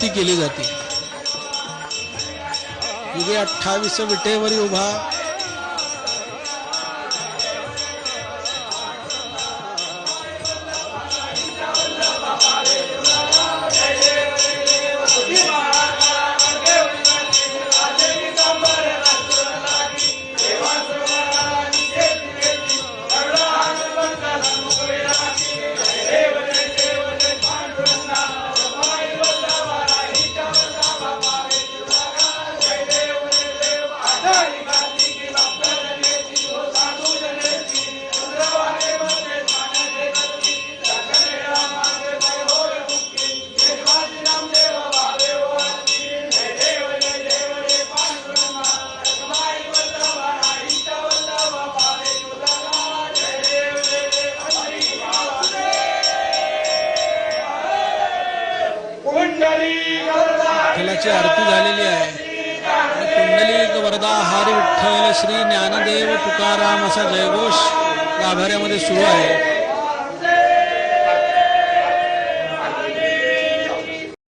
ती केली जाते. युगे 28 विटेवरी उभा विठ्ठलाची आरती झालेली आहे. कुंडलिक वरदा हरी विठ्ठल श्री ज्ञानदेव तुकाराम असा जयघोष गाभाऱ्यामध्ये सुरू आहे.